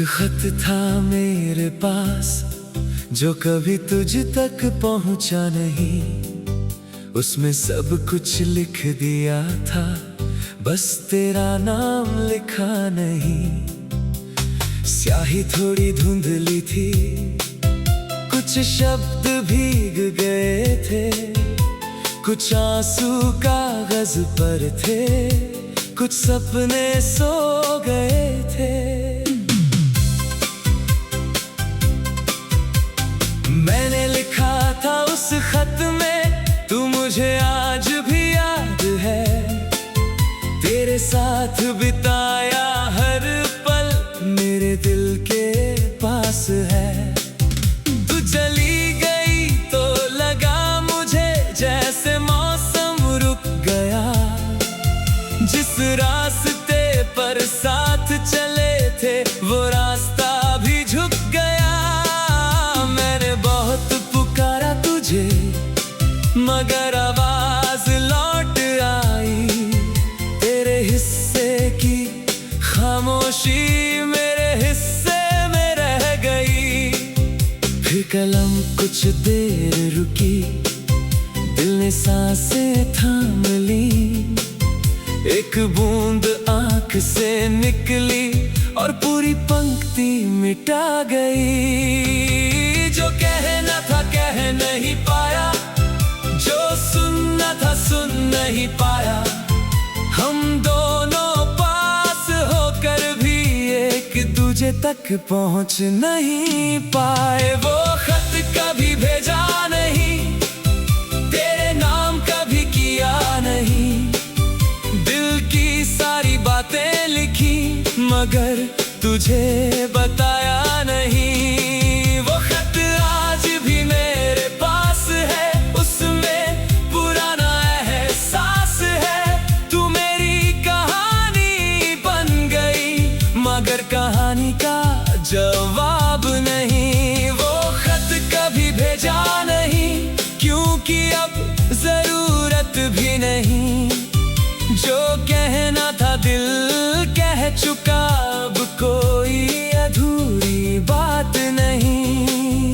खत था मेरे पास जो कभी तुझ तक पहुंचा नहीं। उसमें सब कुछ लिख दिया था, बस तेरा नाम लिखा नहीं। स्याही थोड़ी धुंधली थी, कुछ शब्द भीग गए थे, कुछ आंसू कागज पर थे, कुछ सपने सो गए थे। मैंने लिखा था उस खत में, तू मुझे आज भी याद है। तेरे साथ बिताया हर पल मेरे दिल के पास है। तू चली गई तो लगा मुझे जैसे मौसम रुक गया। जिस रास्ते पर साथ चले थे वो रास्ता भी झुक गया। मैंने बहुत पुकारा तुझे मगर आवाज लौट आई। तेरे हिस्से की खामोशी मेरे हिस्से में रह गई। फिर कलम कुछ देर रुकी, दिल ने सांसें थाम ली। एक बूंद आंख से निकली और पूरी पंक्ति मिटा गई। जो कहना था कह नहीं पाया, जो सुनना था सुन नहीं पाया। हम दोनों पास होकर भी एक दूजे तक पहुंच नहीं पाए। वो खत कभी भेजा नहीं, तेरे नाम कभी किया नहीं। दिल की सारी बातें लिखी मगर तुझे बताया नहीं। वो खत आज भी मेरे पास है, उसमें पुराना एहसास है। तू मेरी कहानी बन गई मगर कहानी का जवाब नहीं। वो खत कभी भेजा नहीं क्योंकि अब जरूरत भी नहीं। जो कहना था दिल कह चुका, अब कोई अधूरी बात नहीं।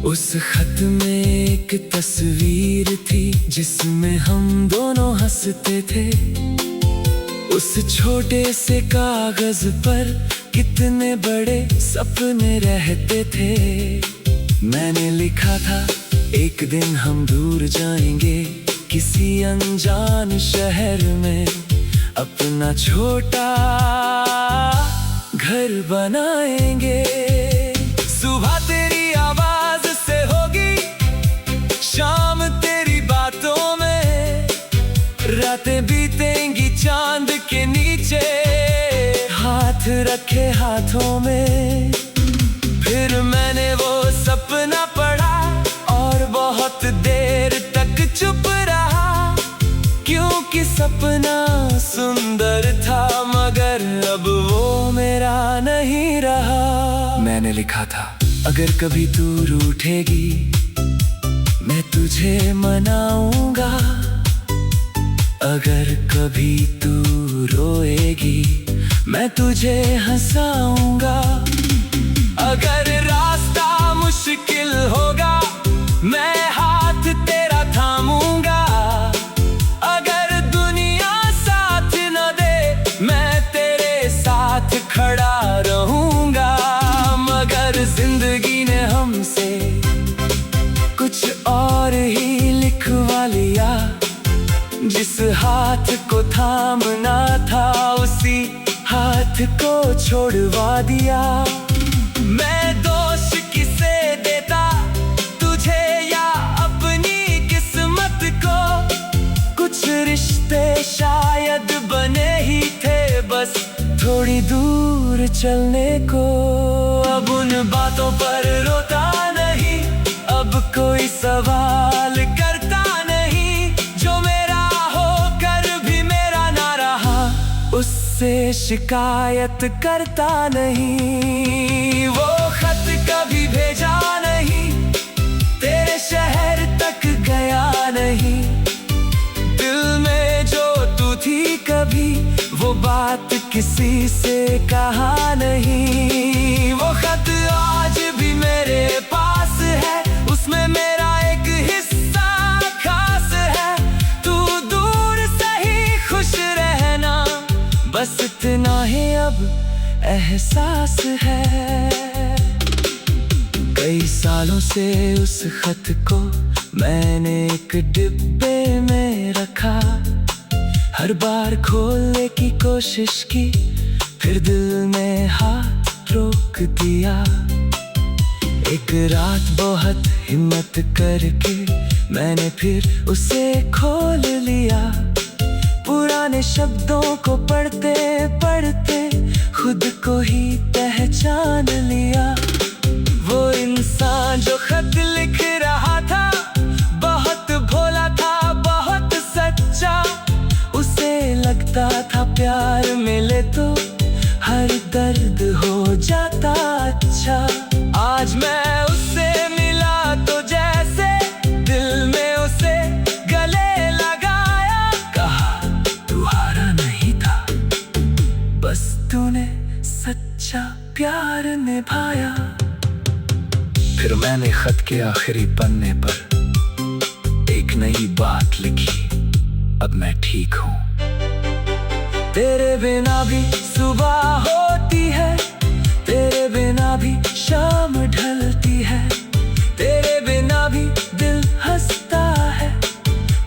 उस खत में एक तस्वीर थी जिसमें हम दोनों हंसते थे। उस छोटे से कागज पर कितने बड़े सपने रहते थे। मैंने लिखा था एक दिन हम दूर जाएंगे, किसी अनजान शहर में अपना छोटा घर बनाएंगे। सुबह तेरी आवाज से होगी, शाम तेरी बातों में, रातें बीतेंगी चांद के नीचे, हाथ रखे हाथों में। फिर मैंने वो सपना पढ़ा और बहुत देर तक चुप रहा, क्योंकि सपना सुंदर था मगर अब वो मेरा नहीं रहा। मैंने लिखा था अगर कभी तू रूठेगी मैं तुझे मनाऊंगा। अगर कभी तू रोएगी मैं तुझे हंसाऊंगा। अगर रास्ता मुश्किल होगा मैं हाथ तेरा थामूंगा। अगर दुनिया साथ न दे मैं तेरे साथ खड़ा रहूंगा। मगर जिंदगी ने हमसे कुछ और ही लिखवा लिया। जिस हाथ को थामना था उसी हाथ को छोड़वा दिया। मैं दोष किसे देता, तुझे या अपनी किस्मत को। कुछ रिश्ते शायद बने ही थे बस थोड़ी दूर चलने को। अब उन बातों पर रोता नहीं, अब कोई सवाल करता नहीं। जो मेरा होकर भी मेरा ना रहा उससे शिकायत करता नहीं। वो खत कभी भेजा नहीं, तेरे शहर तक गया नहीं। दिल में जो तू थी कभी वो बात किसी से कहा नहीं। एहसास है। कई सालों से उस खत को मैंने एक डिब्बे में रखा। हर बार खोलने की कोशिश की, फिर दिल में हाथ रोक दिया। एक रात बहुत हिम्मत करके मैंने फिर उसे खोल लिया। पुराने शब्दों को पढ़ते पढ़ते खुद को ही पहचान लिया। वो इंसान जो खत लिख रहा था बहुत भोला था, बहुत सच्चा। उसे लगता था प्यार मिले तो हर दर्द हो जाता अच्छा। आज मैं उससे मिला तो जैसे दिल में उसे गले लगाया। कहा तू हारा नहीं था, बस तूने सच्चा प्यार निभाया। फिर मैंने खत के आखिरी पन्ने पर एक नई बात लिखी, अब मैं ठीक हूँ। तेरे बिना भी सुबह होती है, तेरे बिना भी शाम ढलती है, तेरे बिना भी दिल हंसता है,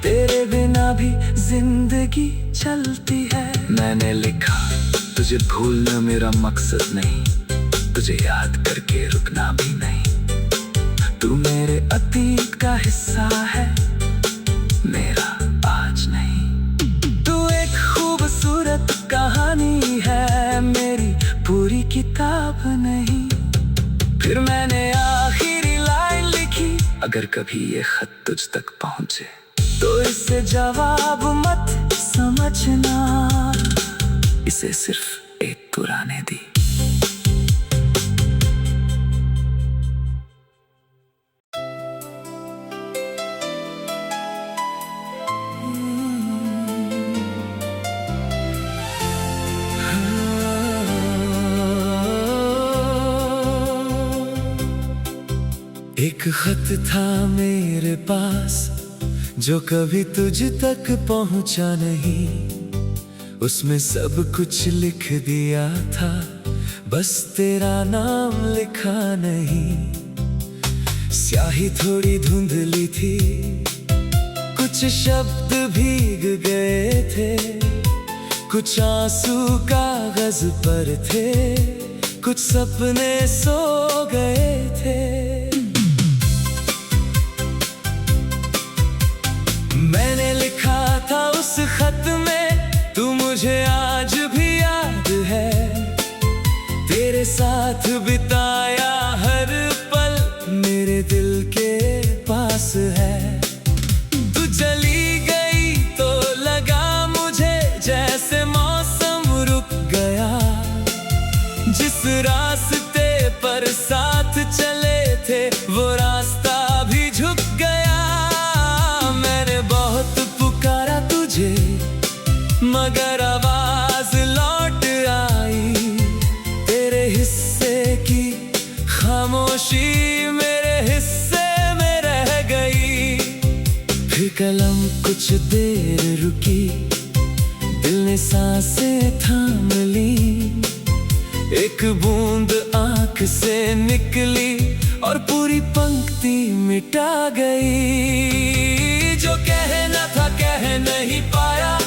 तेरे बिना भी जिंदगी चलती है। मैंने लिखा तुझे भूलना मेरा मकसद नहीं, तुझे याद करके रुकना भी नहीं। तू मेरे अतीत का हिस्सा है, मेरा आज नहीं। तू एक खूबसूरत कहानी है, मेरी पूरी किताब नहीं। फिर मैंने आखिरी लाइन लिखी, अगर कभी ये खत तुझ तक पहुंचे तो इसे जवाब मत समझना, इसे सिर्फ एक पुराने दी। एक खत था मेरे पास जो कभी तुझ तक पहुंचा नहीं। उसमें सब कुछ लिख दिया था, बस तेरा नाम लिखा नहीं। स्याही थोड़ी धुंधली थी, कुछ शब्द भीग गए थे, कुछ आंसू कागज पर थे, कुछ सपने सो गए थे। मैंने लिखा था उस खत में, तू मुझे आज भी याद है। तेरे साथ बिताया हर पल मेरे दिल के पास है। तू चली गई तो लगा मुझे जैसे मौसम रुक गया। जिस रास्ते पर साथ चले थे वो रास्ता भी झुक गया। मैंने बहुत पुकारा तुझे मगर आवाज लौट आई। तेरे हिस्से की खामोशी मेरे हिस्से में रह गई। फिर कलम कुछ देर रुकी, दिल ने सांसें थाम ली। एक बूंद आंख से निकली और पूरी पंक्ति मिटा गई। जो कहना था कह नहीं पाया,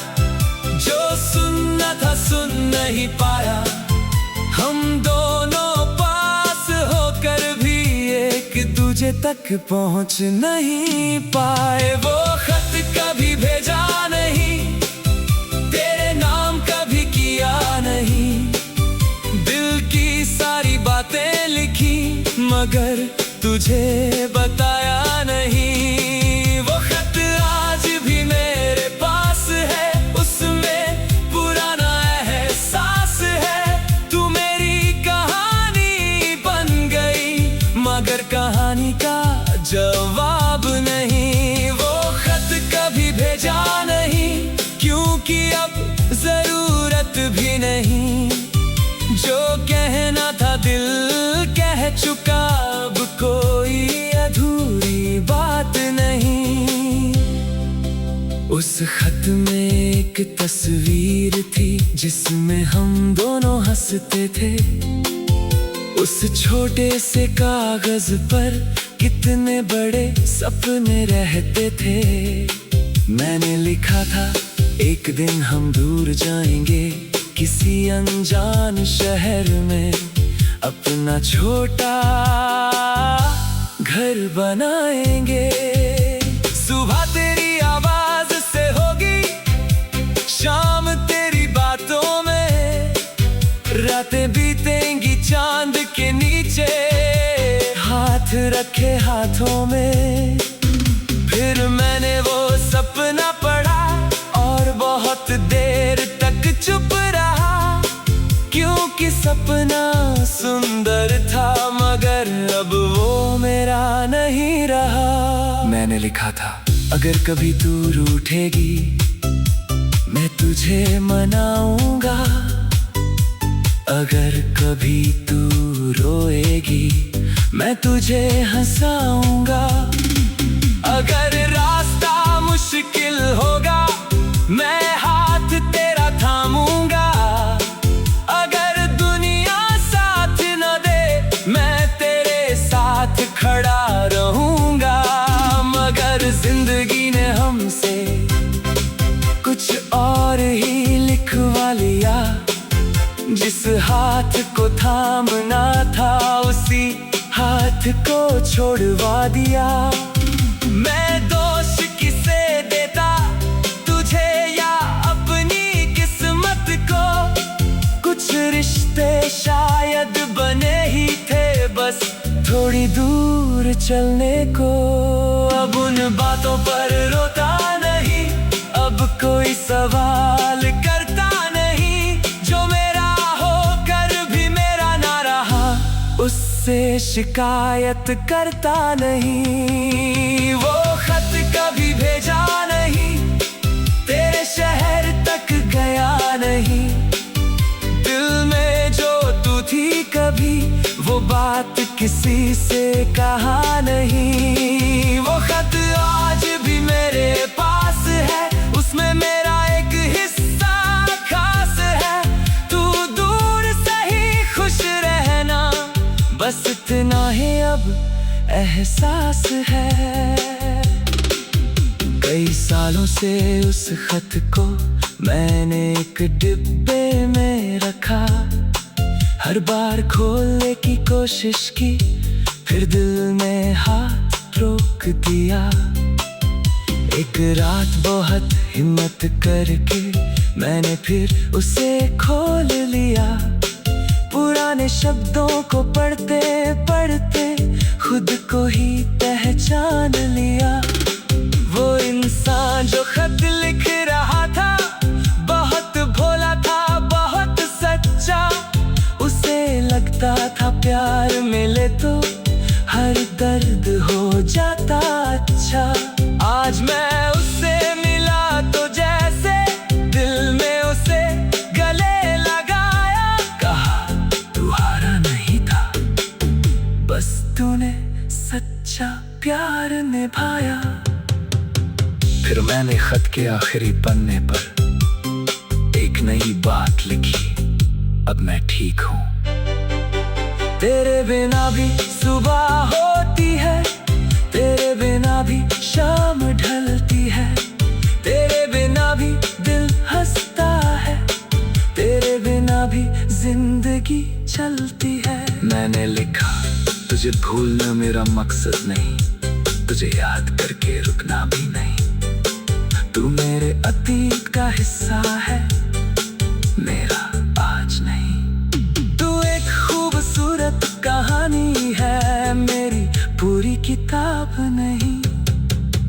जो सुनना था सुन नहीं पाया। हम दोनों पास होकर भी एक दूजे तक पहुंच नहीं पाए। वो खत कभी भेजा नहीं, तेरे नाम कभी किया नहीं। दिल की सारी बातें लिखी मगर तुझे बताया नहीं। वो खत आज भी मेरे पास है, उसमें पुराना एहसास है। तू मेरी कहानी बन गई मगर कहानी का जवाब नहीं। वो खत कभी भेजा नहीं क्योंकि अब जरूरत भी नहीं। जो कहना था दिल कह चुका, अब कोई अधूरी बात नहीं। उस उस खत में एक तस्वीर थी जिसमें हम दोनों हंसते थे। उस छोटे से कागज पर कितने बड़े सपने रहते थे। मैंने लिखा था एक दिन हम दूर जाएंगे किसी अनजान शहर में, अपना छोटा घर बनाएंगे। सुबह तेरी आवाज से होगी, शाम तेरी बातों में, रातें बीतेंगी चांद के नीचे, हाथ रखे हाथों में। फिर मैंने वो सपना पढ़ा और बहुत देर तक चुप रहा, क्योंकि सपना सुंदर था मगर अब वो मेरा नहीं रहा। मैंने लिखा था अगर कभी तू रूठेगी मैं तुझे मनाऊंगा, अगर कभी तू रोएगी मैं तुझे हंसाऊंगा, अगर रास्ता मुश्किल होगा मैं हाथ तेरा थामूंगा, अगर दुनिया साथ न दे मैं तेरे साथ खड़ा रहूंगा। मगर जिंदगी ने हमसे कुछ और ही लिखवा लिया, जिस हाथ को थामना था उसी हाथ को छोड़वा दिया। मैं दोष किसे देता, तुझे या अपनी किस्मत को, कुछ रिश्ते शायद बने ही थे बस थोड़ी दूर चलने को। अब उन बातों पर रोता नहीं, अब कोई सवाल करता नहीं, जो मेरा होकर भी मेरा ना रहा उससे शिकायत करता नहीं। वो खत कभी भेजा नहीं, तेरे शहर तक गया नहीं, दिल में जो तू थी कभी वो बात किसी से कहा नहीं। वो खत आज भी मेरे पास है, उसमें मेरा एक हिस्सा खास है। तू दूर से ही खुश रहना, बस इतना ही अब एहसास है। कई सालों से उस खत को मैंने एक डिब्बे में रखा, हर बार खोलने की कोशिश की, फिर दिल में हाथ रोक दिया। एक रात बहुत हिम्मत करके मैंने फिर उसे खोल लिया, पुराने शब्दों को पढ़ते पढ़ते खुद को ही पहचान लिया। वो इंसान जो खत लिख रहा था बहुत भोला था, बहुत सच्चा, उसे लगता था प्यार मिले तो हर दर्द हो जाता अच्छा। आज मैं उससे मिला तो जैसे दिल में उसे गले लगाया, कहा तू हारा नहीं था, बस तूने सच्चा प्यार निभाया। फिर मैंने खत के आखिरी पन्ने पर एक नई बात लिखी, अब मैं ठीक हूँ। तेरे बिना भी सुबह होती है, तेरे बिना भी शाम ढलती है, तेरे बिना भी दिल हंसता है, तेरे बिना भी जिंदगी चलती है। मैंने लिखा तुझे भूलना मेरा मकसद नहीं, तुझे याद करके रुकना भी नहीं, तू मेरे अतीत का हिस्सा है, मेरा आज नहीं। तू एक खूबसूरत कहानी है, मेरी पूरी किताब नहीं।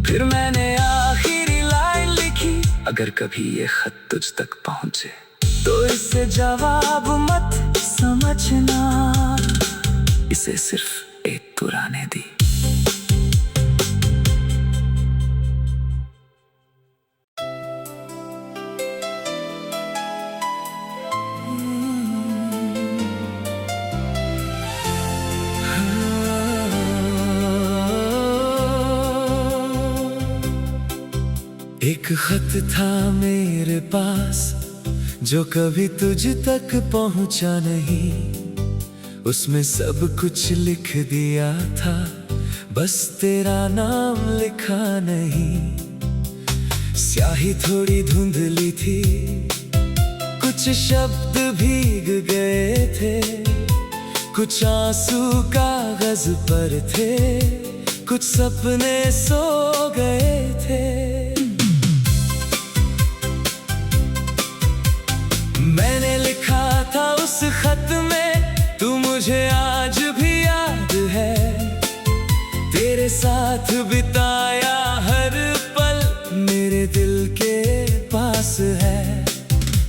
फिर मैंने आखिरी लाइन लिखी, अगर कभी ये खत तुझ तक पहुंचे तो इसे जवाब मत समझना, इसे सिर्फ एक पुराने दी। एक एक खत था मेरे पास जो कभी तुझ तक पहुंचा नहीं। उसमें सब कुछ लिख दिया था, बस तेरा नाम लिखा नहीं। स्याही थोड़ी धुंधली थी, कुछ शब्द भीग गए थे, कुछ आंसू कागज पर थे, कुछ सपने सो गए थे। मैंने लिखा था उस खत में, तू मुझे आज भी याद है। तेरे साथ बिताया हर पल मेरे दिल के पास है।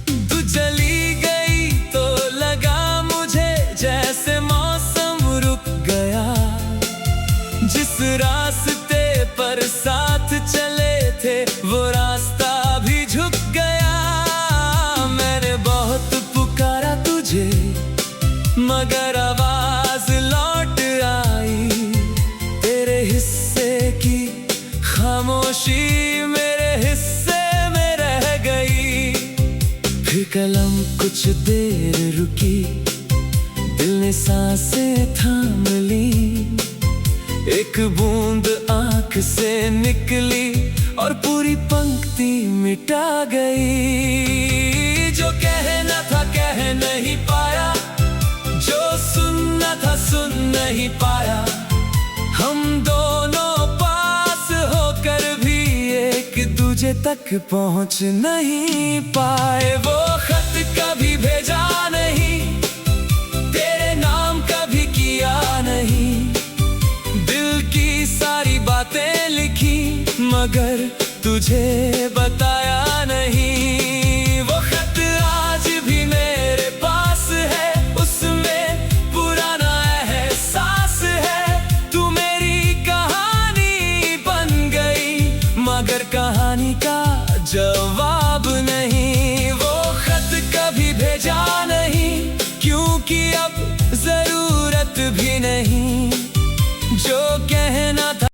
तू चली गई तो लगा मुझे जैसे मौसम रुक गया। जिस रास्ते पर साथ चले थे वो रास्ता भी झुक गया। मैंने बहुत पुकारा तुझे मगर आवाज लौट आई। तेरे हिस्से की खामोशी मेरे हिस्से में रह गई। फिर कलम कुछ देर रुकी, दिल ने सांसें थाम ली। एक बूंद आंख से निकली और पूरी पंक्ति मिटा गई। जो कहना था कह नहीं पाया, जो सुनना था सुन नहीं पाया। हम दोनों पास होकर भी एक दूजे तक पहुंच नहीं पाए। वो खत कभी भेजा नहीं, तेरे नाम कभी किया नहीं। दिल की सारी बातें लिखी मगर तुझे बताया नहीं। वो खत आज भी मेरे पास है, उसमें पुराना एहसास है। तू मेरी कहानी बन गई मगर कहानी का जवाब नहीं। वो खत कभी भेजा नहीं क्योंकि अब जरूरत भी नहीं। जो कहना था